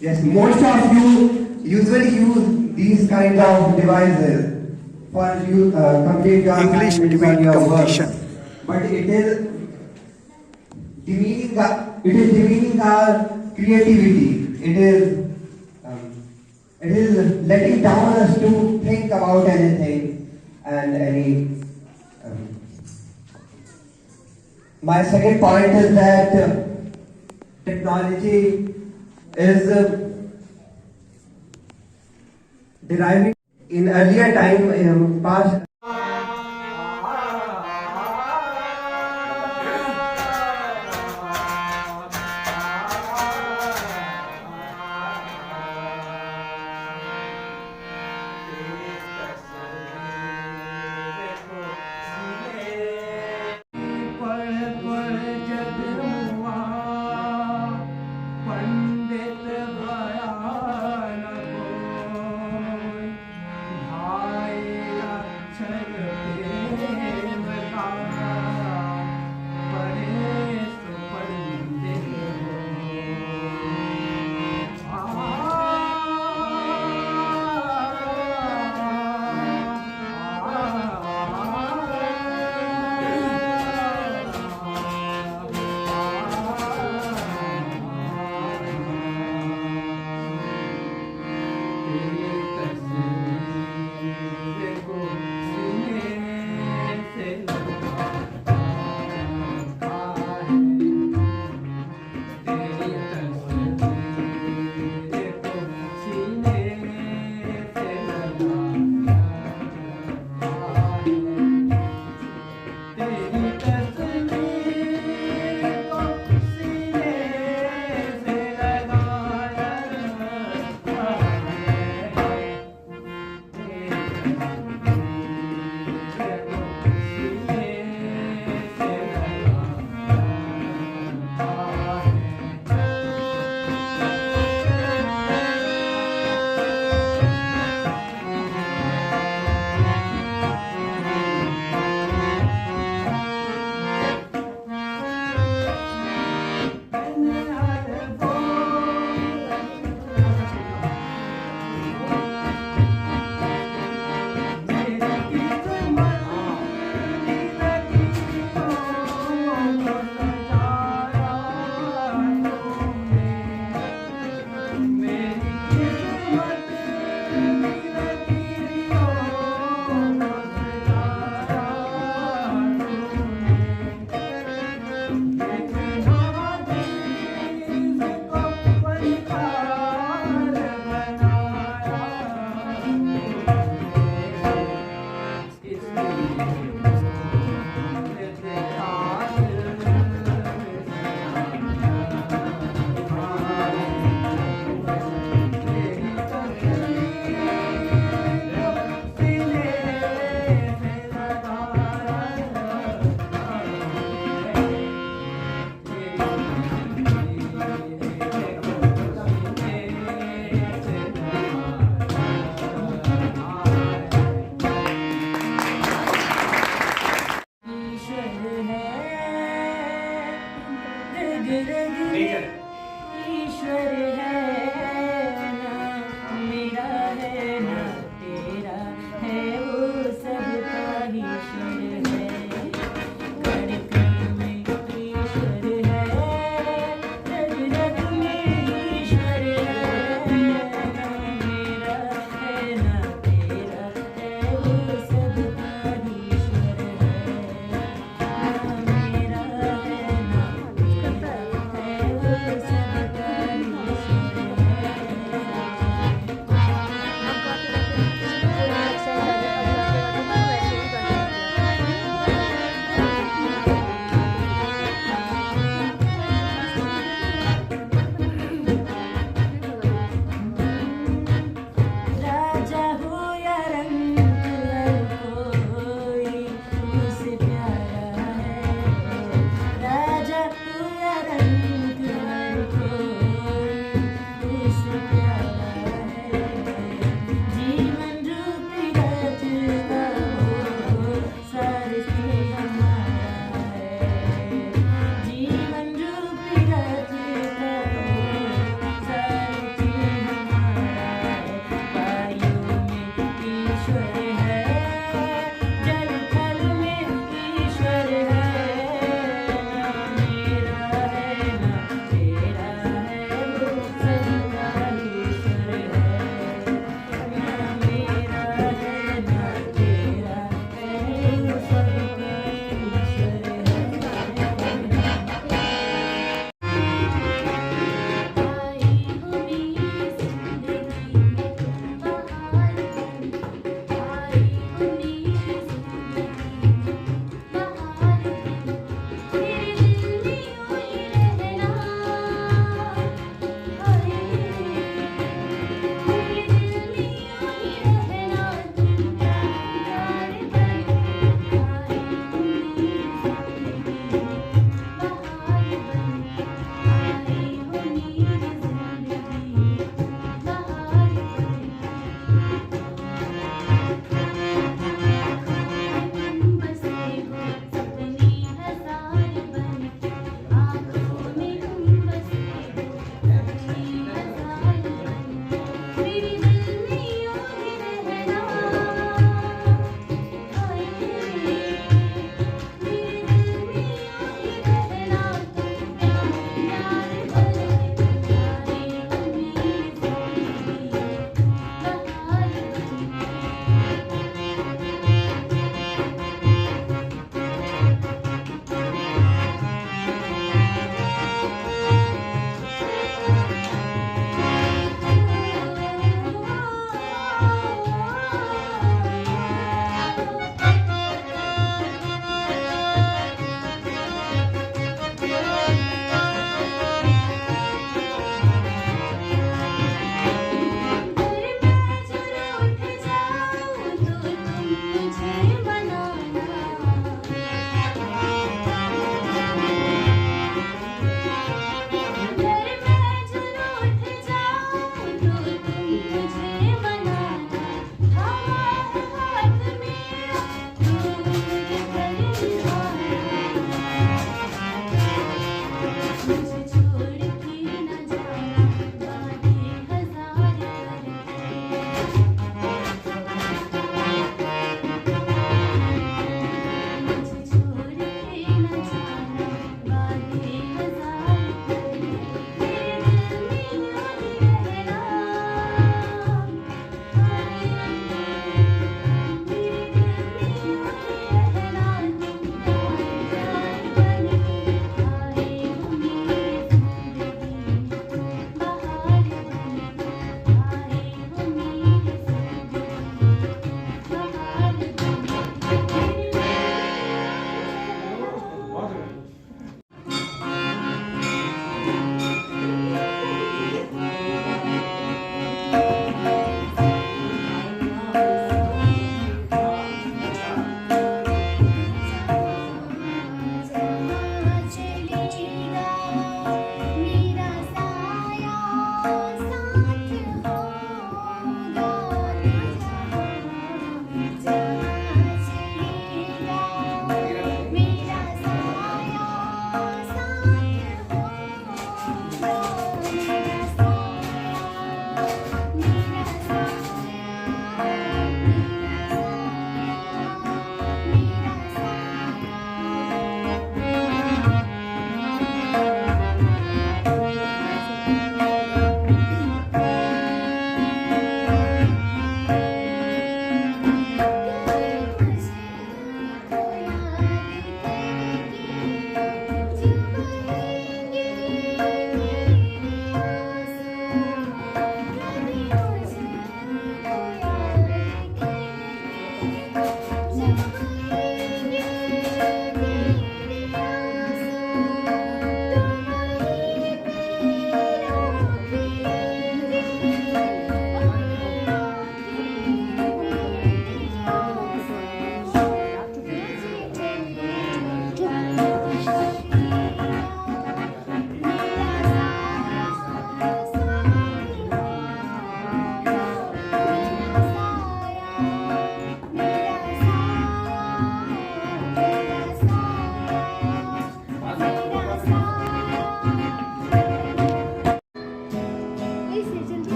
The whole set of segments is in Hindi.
Yes, most of you usually use these kind of devices for you complete your English assignments or debate your competition. work. But it is demeaning our creativity. It is letting down us to think about anything and any. Um, my second point is that technology is deriving in earlier time past.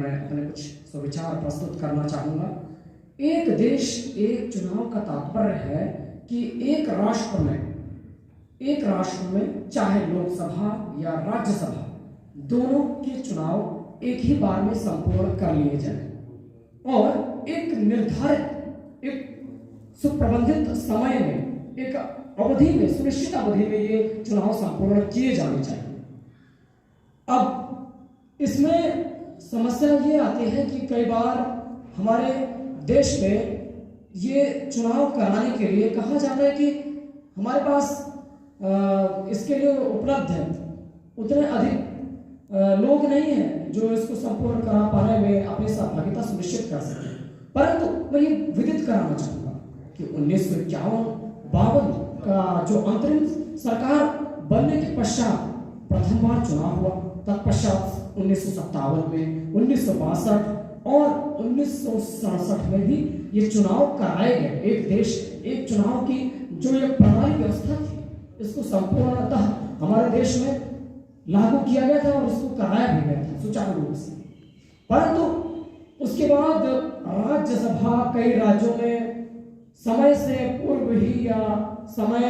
मैं अपने कुछ सुविचार प्रस्तुत करना चाहूँगा। एक देश एक चुनाव का तात्पर्य है कि एक राष्ट्र में चाहे लोकसभा या राज्यसभा दोनों के चुनाव एक ही बार में संपूर्ण कर लिए जाए और एक निर्धारित, एक सुप्रबंधित समय में, एक अवधि में, सुनिश्चित अवधि में ये चुनाव संपूर्ण किए जाने चाहिए। अब इसमें समस्या ये आती है कि कई बार हमारे देश में ये चुनाव कराने के लिए कहा जाता है कि हमारे पास इसके लिए उपलब्ध है उतने अधिक लोग नहीं हैं जो इसको संपूर्ण करा पाने में अपनी सहभागिता सुनिश्चित कर सके। परंतु मैं ये विदित कराना चाहूँगा कि 1951-52 का जो अंतरिम सरकार बनने के पश्चात प्रथम बार चुनाव हुआ, तत्पश्चात 1957 में, 1962 और 1967 में भी ये चुनाव कराए गए। एक देश एक चुनाव की जो ये प्रणाली व्यवस्था थी, इसको संपूर्णतः हमारे देश में लागू किया गया था और इसको कराया भी गया था सुचारू रूप से। परंतु उसके बाद राज्यसभा कई राज्यों में समय से पूर्व ही या समय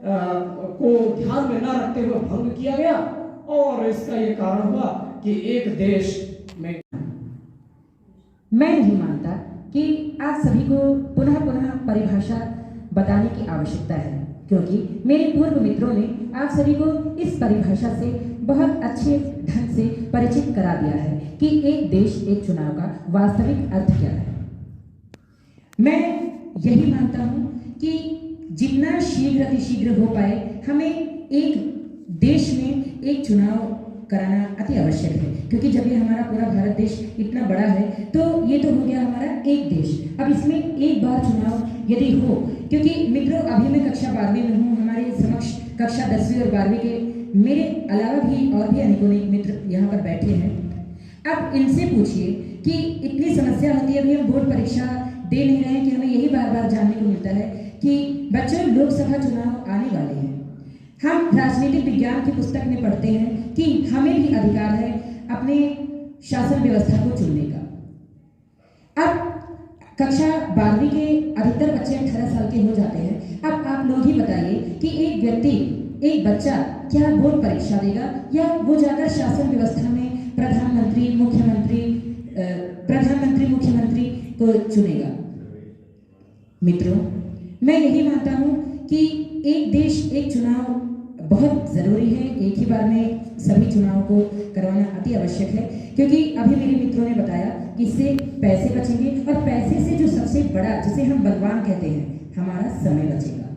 को ध्यान में न रखते हुए भंग किया गया और इसका ये कारण हुआ कि एक देश में मैं नहीं मानता कि आप सभी को पुनः पुनः परिभाषा बताने की आवश्यकता है, क्योंकि मेरे पूर्व मित्रों ने आप सभी को इस परिभाषा से बहुत अच्छे ढंग से परिचित करा दिया है कि एक देश एक चुनाव का वास्तविक अर्थ क्या है। मैं यही मानता हूं कि जितना शीघ्र अतिशीघ्र हो पाए हमें एक देश में एक चुनाव कराना अति आवश्यक है, क्योंकि जब ये हमारा पूरा भारत देश इतना बड़ा है तो ये तो हो गया हमारा एक देश। अब इसमें एक बार चुनाव यदि हो, क्योंकि मित्रों अभी मैं कक्षा 12वीं में हूँ, हमारे समक्ष कक्षा 10वीं और 12वीं के मेरे अलावा भी और भी अनेकों मित्र यहाँ पर बैठे हैं। अब इनसे पूछिए कि इतनी समस्या होती है, अभी हम बोर्ड परीक्षा दे नहीं रहे हैं कि हमें यही बार बार जानने को मिलता है कि बच्चों लोकसभा चुनाव आने वाले हैं। हम राजनीतिक विज्ञान की पुस्तक में पढ़ते हैं कि हमें भी अधिकार है अपने शासन व्यवस्था को चुनने का। अब कक्षा 12वीं के अधिकतर बच्चे 18 साल के हो जाते हैं। अब आप लोग ही बताइए कि एक व्यक्ति, एक बच्चा क्या बोर्ड परीक्षा देगा या वो जाकर शासन व्यवस्था में प्रधानमंत्री मुख्यमंत्री को चुनेगा। मित्रों, मैं यही मानता हूँ कि एक देश एक चुनाव बहुत ज़रूरी है, एक ही बार में सभी चुनाव को करवाना अति आवश्यक है, क्योंकि अभी मेरे मित्रों ने बताया कि इससे पैसे बचेंगे और पैसे से जो सबसे बड़ा, जिसे हम बलवान कहते हैं, हमारा समय बचेगा।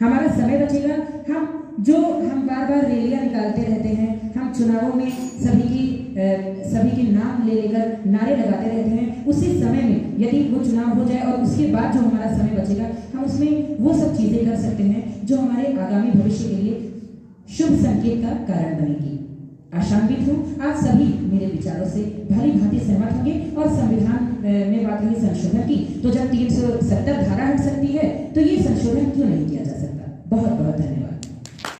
हमारा समय बचेगा। हम बार बार रैलियां निकालते रहते हैं, हम चुनावों में सभी के नाम ले लेकर नारे लगाते रहते हैं। उसी समय में यदि वो चुनाव हो जाए और उसके बाद जो हमारा समय बचेगा, हम उसमें वो सब चीज़ें कर सकते हैं जो हमारे आगामी भविष्य के लिए शुभ संकेत का कारण बनेगी। आशान्वित हूँ आप सभी मेरे विचारों से भली भांति सहमत होंगे और संविधान में बात रही संशोधन की, तो जब 370 धारा हट सकती है तो ये संशोधन क्यों नहीं किया जा सकता। बहुत बहुत धन्यवाद।